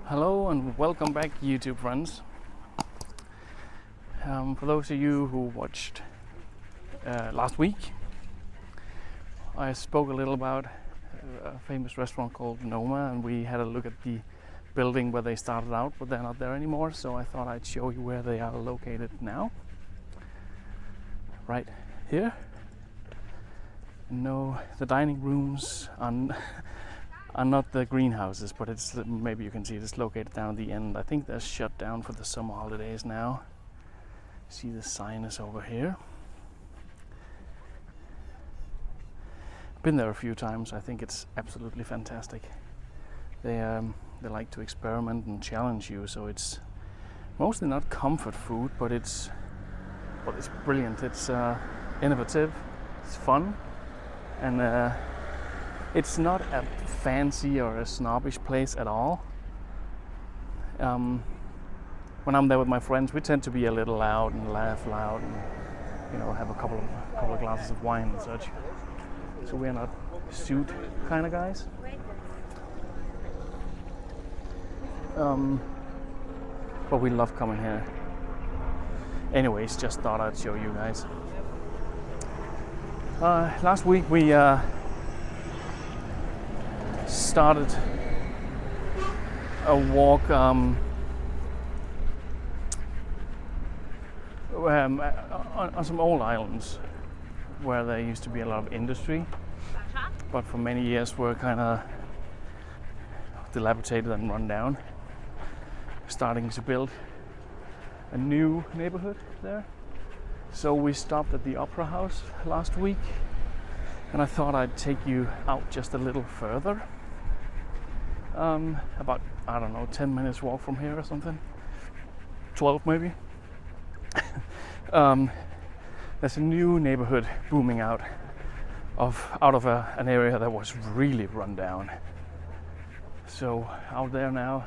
Hello and welcome back, YouTube friends. For those of you who watched last week, I spoke a little about a famous restaurant called Noma, and we had a look at the building where they started out, but they're not there anymore, so I thought I'd show you where they are located now. Right here. No, the dining rooms are not the greenhouses, but it's, maybe you can see it's located down at the end. I think they're shut down for the summer holidays now. See, the sign is over here. Been there a few times. I think it's absolutely fantastic. They like to experiment and challenge you, so it's mostly not comfort food, but it's brilliant. It's innovative, it's fun, and it's not a fancy or a snobbish place at all. When I'm there with my friends, we tend to be a little loud and laugh loud, and have a couple of glasses of wine and such. So we're not suit kind of guys. But we love coming here. Anyways, just thought I'd show you guys. Last week we started a walk on some old islands where there used to be a lot of industry, but for many years were kind of dilapidated and run down. Starting to build a new neighborhood there. So we stopped at the Opera House last week, and I thought I'd take you out just a little further. About, I don't know, 10 minutes walk from here or something. 12 maybe. There's a new neighborhood booming out of an area that was really run down. So out there now,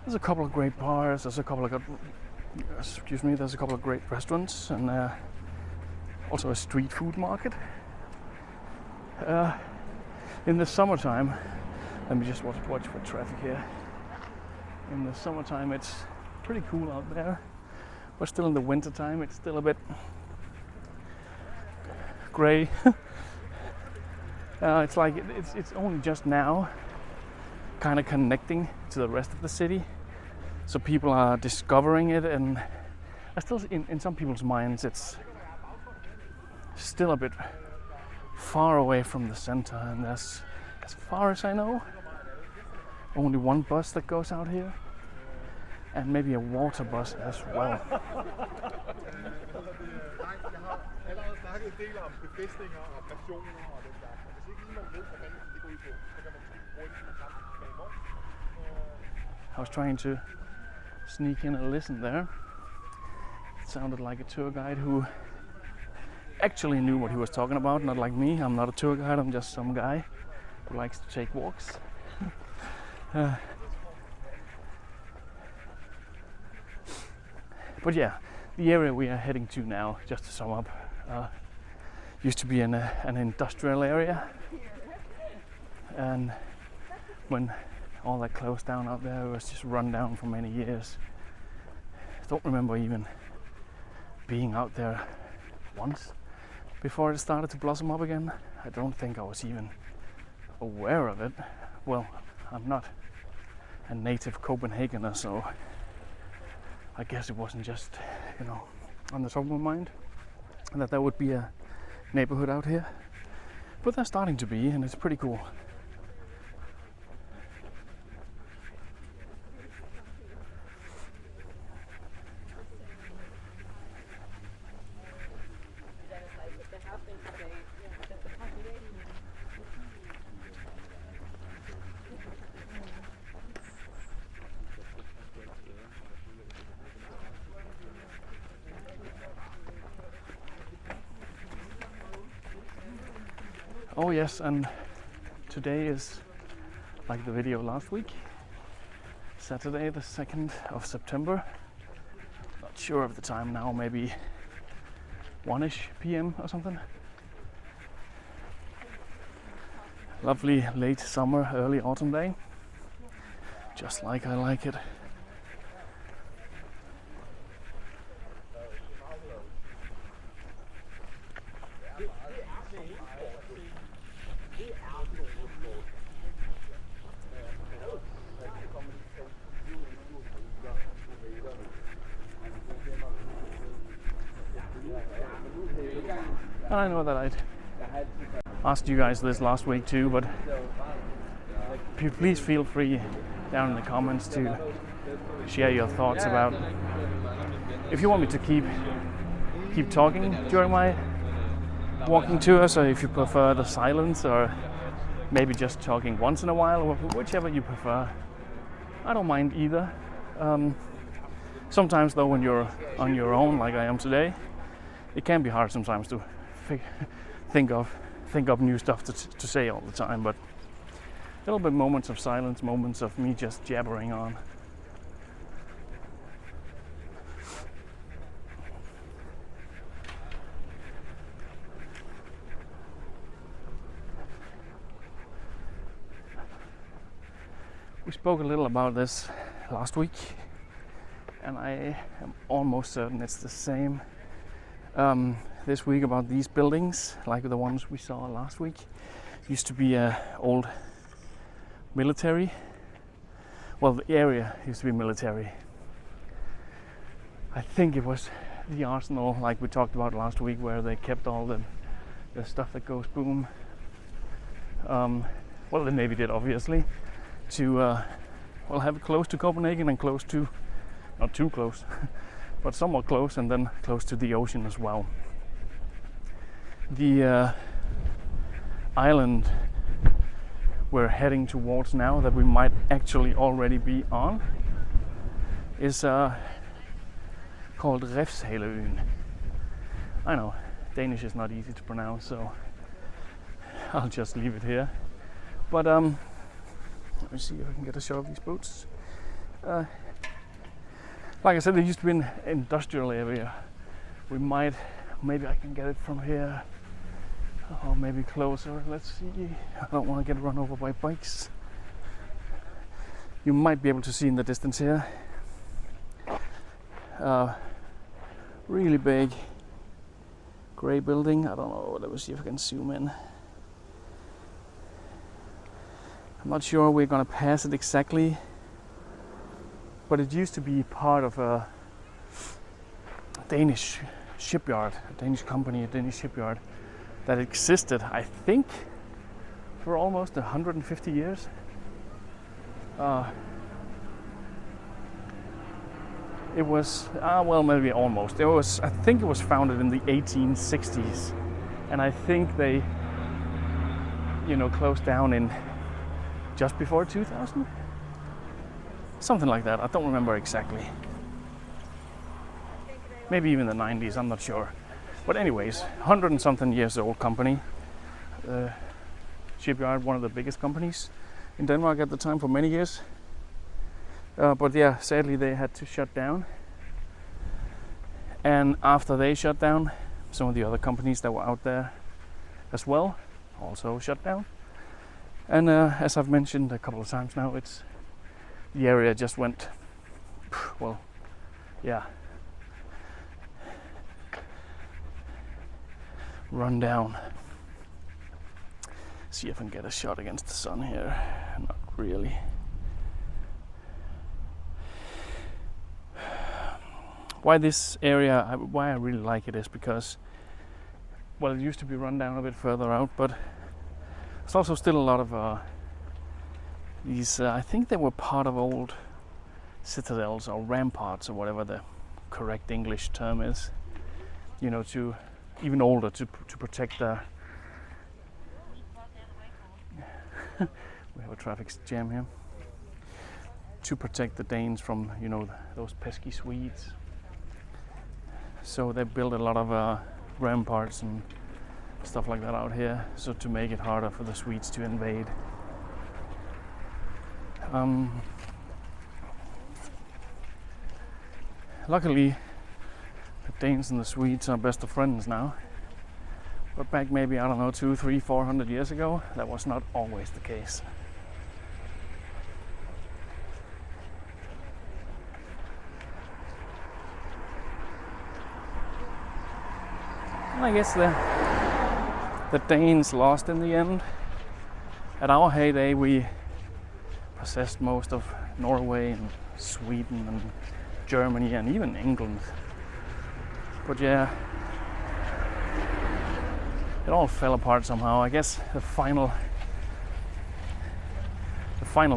there's a couple of great bars, there's a couple of great restaurants, and also a street food market. In the summertime, let me just watch for traffic here. In the summertime it's pretty cool out there, but still in the wintertime it's still a bit grey. It's like it's only just now kind of connecting to the rest of the city, so people are discovering it, and I still, in some people's minds, it's still a bit far away from the center, and there's, as far as I know, only one bus that goes out here, and maybe a water bus as well. I was trying to sneak in and listen there. It sounded like a tour guide who actually knew what he was talking about, not like me. I'm not a tour guide, I'm just some guy who likes to take walks. But yeah, the area we are heading to now, just to sum up, used to be an industrial area, and when all that closed down out there, it was just run down for many years. I don't remember even being out there once before it started to blossom up again. I don't think I was even aware of it. Well, I'm not a native Copenhagener, so I guess it wasn't just, on the top of my mind that there would be a neighborhood out here. But they're starting to be, and it's pretty cool. Oh yes, and today is like the video last week, Saturday the 2nd of September. Not sure of the time now, maybe 1ish p.m. or something. Lovely late summer, early autumn day. just like I like it. And I know that I'd asked you guys this last week too, but please feel free down in the comments to share your thoughts about if you want me to keep talking during my walking tours, or if you prefer the silence, or maybe just talking once in a while, or whichever you prefer. I don't mind either. Sometimes though, when you're on your own like I am today, it can be hard sometimes to think of new stuff to say all the time, but a little bit moments of silence, moments of me just jabbering on. We spoke a little about this last week, and I am almost certain it's the same this week about these buildings, like the ones we saw last week. Used to be a old military. Well, the area used to be military. I think it was the arsenal, like we talked about last week, where they kept all the stuff that goes boom. Well, the Navy did, obviously, to have it close to Copenhagen and close to, not too close, but somewhat close, and then close to the ocean as well. The island we're heading towards now, that we might actually already be on, is called Refshaleøen. I know, Danish is not easy to pronounce, so I'll just leave it here. But let me see if I can get a shot of these boats. Like I said, there used to be an industrial area. Maybe I can get it from here, or maybe closer. Let's see. I don't want to get run over by bikes. You might be able to see in the distance here. Really big grey building. I don't know. Let me see if I can zoom in. I'm not sure we're going to pass it exactly, but it used to be part of a Danish shipyard, a Danish company, a Danish shipyard that existed, I think, for almost 150 years. It was, well, maybe almost. I think it was founded in the 1860s, and I think they, closed down in just before 2000, something like that. I don't remember exactly. Maybe even the 90s, I'm not sure. But anyways, 100 and something years old company. Shipyard, one of the biggest companies in Denmark at the time for many years. But yeah, sadly they had to shut down. And after they shut down, some of the other companies that were out there as well also shut down. And as I've mentioned a couple of times now, the area just went, well, yeah, run down. See if I can get a shot against the sun here. Not really. Why this area, why I really like it is because, well, it used to be run down a bit further out, but there's also still a lot of these, I think they were part of old citadels or ramparts or whatever the correct English term is, to even older, to protect the we have a traffic jam here, to protect the Danes from those pesky Swedes. So they built a lot of ramparts and stuff like that out here, so to make it harder for the Swedes to invade. Luckily, the Danes and the Swedes are best of friends now. But back maybe, I don't know, 200, 300, 400 years ago, that was not always the case. I guess the Danes lost in the end. At our heyday, we possessed most of Norway and Sweden and Germany and even England. But yeah, it all fell apart somehow. I guess the final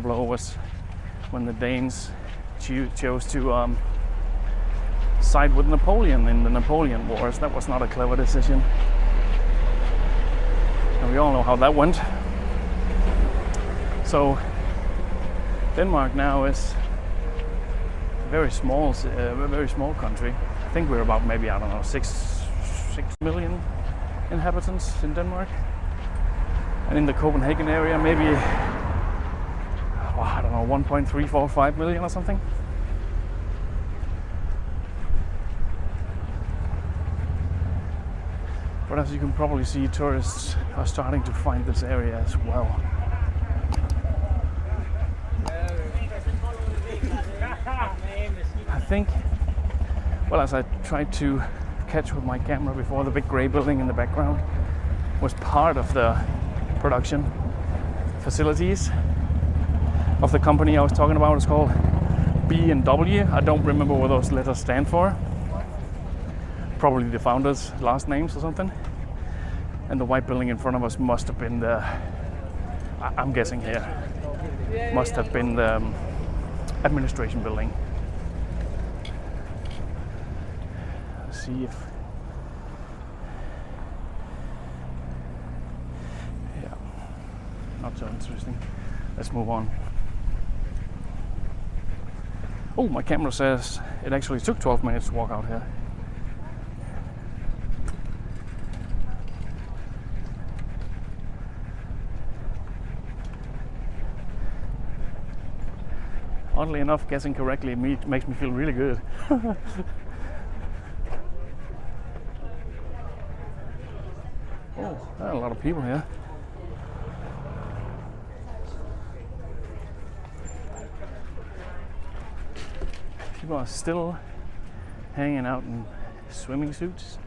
blow was when the Danes chose to side with Napoleon in the Napoleon Wars. That was not a clever decision, and we all know how that went. So Denmark now is a very small country. I think we're about maybe, I don't know, 6 million inhabitants in Denmark, and in the Copenhagen area maybe, I don't know, 1.345 million or something. But as you can probably see, tourists are starting to find this area as well. I think, well, as I tried to catch with my camera before, the big grey building in the background was part of the production facilities of the company I was talking about. It's called B&W. I don't remember what those letters stand for. Probably the founders' last names or something. And the white building in front of us must have been the, I'm guessing here, must have been the administration building. Let's see if, yeah, not so interesting. Let's move on. Oh, my camera says it actually took 12 minutes to walk out here. Oddly enough, guessing correctly makes me feel really good. Oh, there are a lot of people here. People are still hanging out in swimming suits.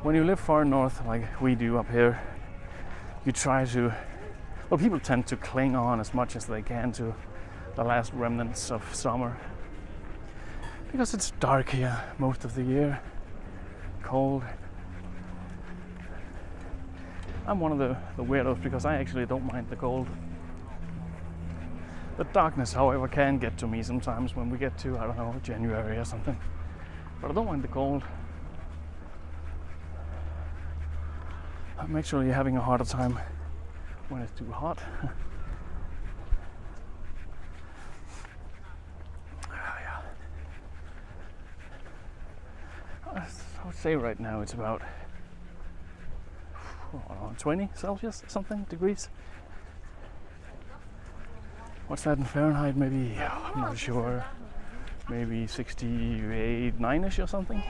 When you live far north like we do up here, you try to, well, people tend to cling on as much as they can to the last remnants of summer, because it's dark here most of the year, cold. I'm one of the weirdos because I actually don't mind the cold. The darkness, however, can get to me sometimes when we get to, I don't know, January or something. But I don't mind the cold. I'm actually having a harder time when it's too hot. Yeah. I would say right now it's about 20 Celsius or something degrees. What's that in Fahrenheit? Maybe, I'm not sure, maybe 68, 9-ish or something.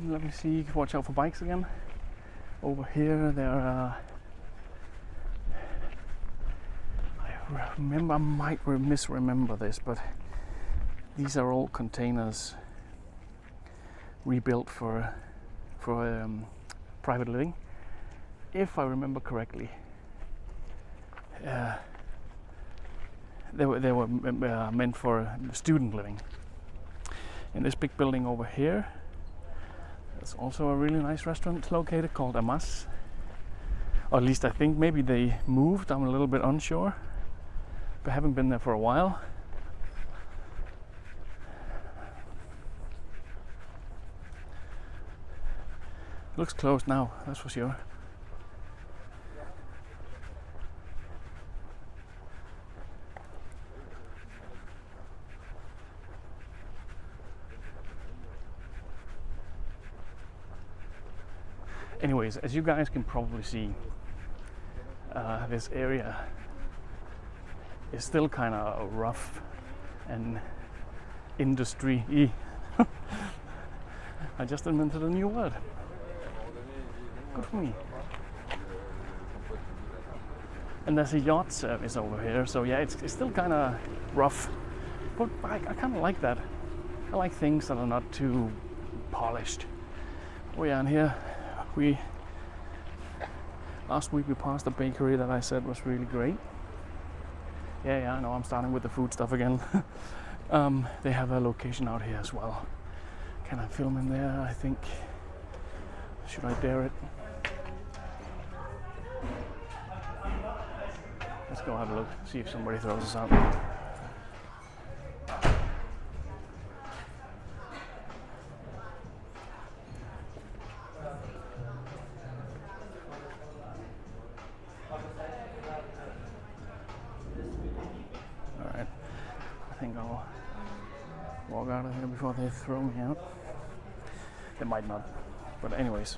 Let me see, watch out for bikes again. Over here there are, I might misremember this, but these are all containers rebuilt for private living, if I remember correctly. They were meant for student living. In this big building over here, there's also a really nice restaurant located called Amas. Or at least I think maybe they moved, I'm a little bit unsure. But I haven't been there for a while. Looks closed now, that's for sure. Anyways, as you guys can probably see, this area is still kind of rough and industry-y. I just invented a new word. Good for me. And there's a yacht service over here, so yeah, it's still kind of rough, but I kind of like that. I like things that are not too polished. Oh yeah, and here last week we passed a bakery that I said was really great. Yeah, I know, I'm starting with the food stuff again. They have a location out here as well. Can I film in there? I think. Should I dare it? Let's go have a look, see if somebody throws us out. Alright, I think I'll walk out of here before they throw me out. They might not, but anyways,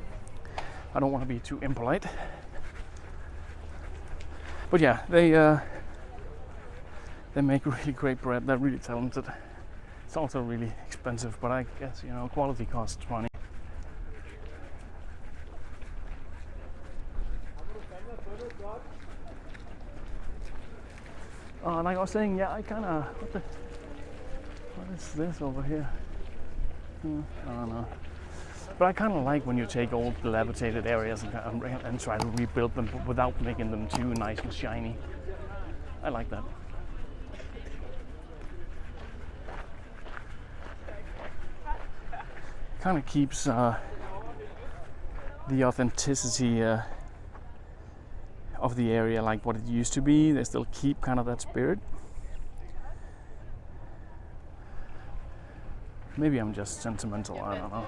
I don't want to be too impolite. But yeah, they make really great bread. They're really talented. It's also really expensive, but I guess, you know, quality costs money. Like I was saying, yeah, I kind of what is this over here? I don't know. But I kind of like when you take old dilapidated areas and try to rebuild them without making them too nice and shiny. I like that. Kind of keeps the authenticity of the area like what it used to be. They still keep kind of that spirit. Maybe I'm just sentimental, I don't know.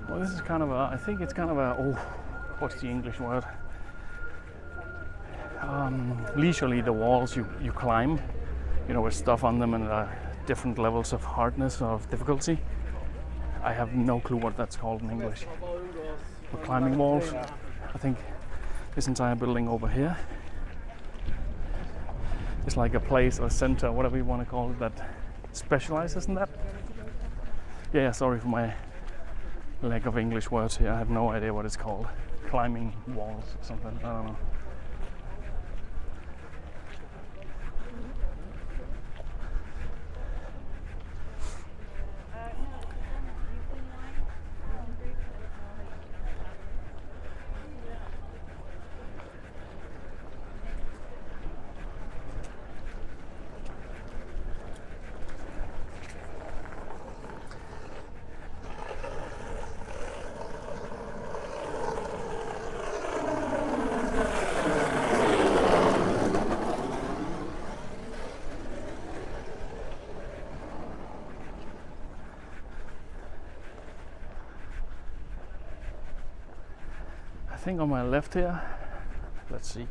Well, this is kind of a, I think it's kind of a, what's the English word? Leisurely, the walls you climb, you know, with stuff on them and different levels of hardness, of difficulty. I have no clue what that's called in English. But climbing walls, I think this entire building over here is like a place or a center, whatever you want to call it, that specializes in that. Yeah, sorry for my lack of English words here. I have no idea what it's called. Climbing walls or something, I don't know. I think on my left here, let's see,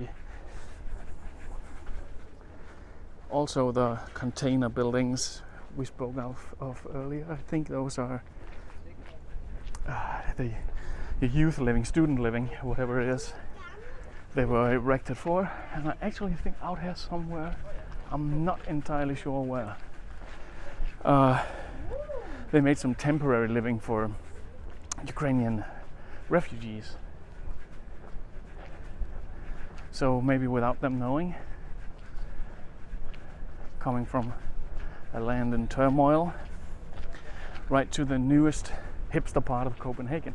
also the container buildings we spoke of earlier. I think those are the youth living, student living, whatever it is, they were erected for. And I actually think out here somewhere, I'm not entirely sure where, they made some temporary living for Ukrainian refugees. So maybe without them knowing, coming from a land in turmoil right to the newest hipster part of Copenhagen.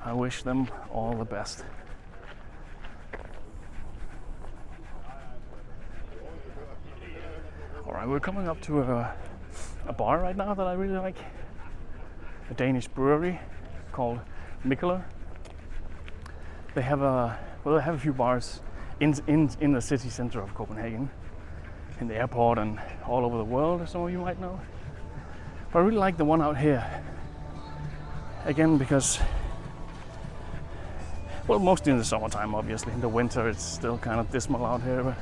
I wish them all the best. Alright, we're coming up to a bar right now that I really like. A Danish brewery called Mikkeller. They have a few bars in the city center of Copenhagen, in the airport and all over the world, as some of you might know. But I really like the one out here. Again, because, well, mostly in the summertime, obviously. In the winter, it's still kind of dismal out here. But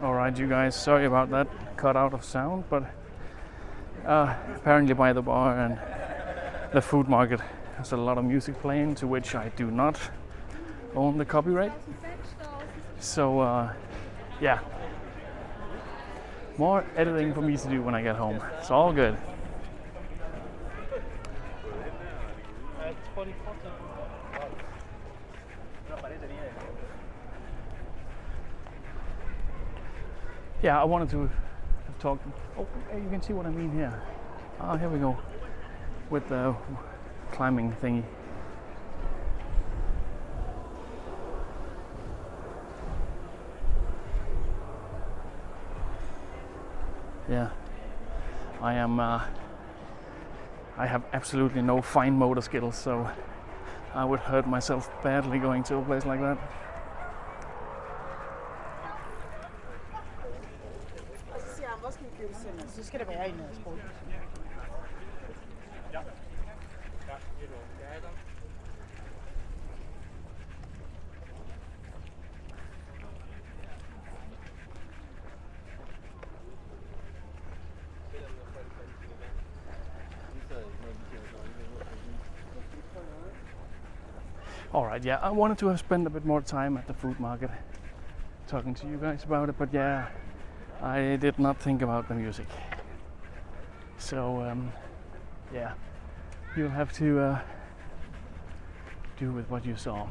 Alright, you guys, sorry about that cut out of sound, but apparently by the bar and the food market there's a lot of music playing to which I do not own the copyright. So yeah, more editing for me to do when I get home. It's all good. Yeah, I wanted to talk. Oh, you can see what I mean here. Ah, here we go. with the climbing thingy. Yeah, I have absolutely no fine motor skills, so I would hurt myself badly going to a place like that. Alright, yeah, I wanted to have spent a bit more time at the food market talking to you guys about it, but yeah, I did not think about the music. So, yeah, you'll have to do with what you saw.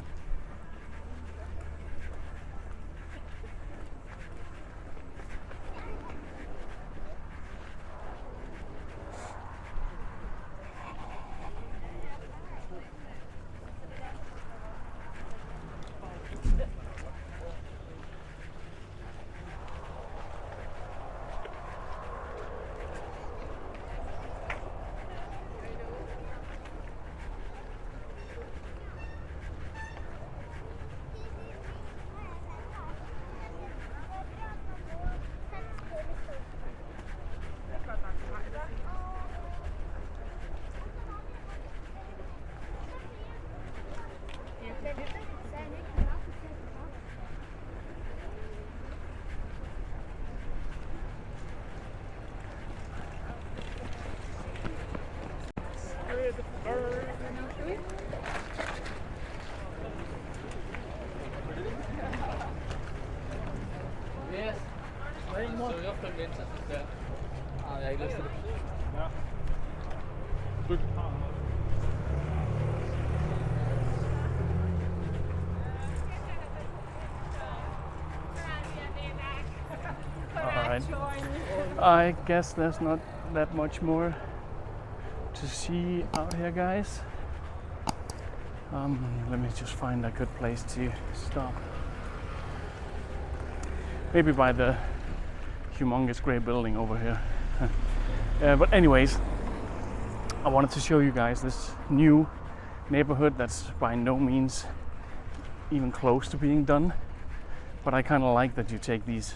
Alright, I guess there's not that much more to see out here, guys. Let me just find a good place to stop. Maybe by the humongous grey building over here. But anyways, I wanted to show you guys this new neighborhood that's by no means even close to being done. But I kind of like that you take these,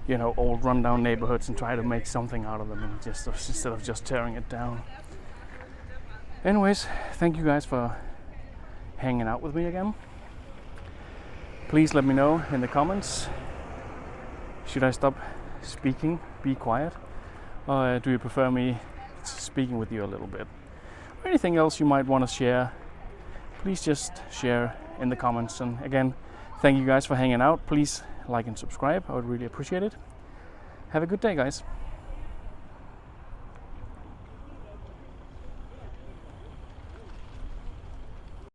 you know, old rundown neighborhoods and try to make something out of them, and just instead of just tearing it down. Anyways, thank you guys for hanging out with me again. Please let me know in the comments, should I stop speaking, be quiet, or do you prefer me speaking with you a little bit? Or anything else you might want to share, please just share in the comments. And again, thank you guys for hanging out. Please like and subscribe, I would really appreciate it. Have a good day, guys.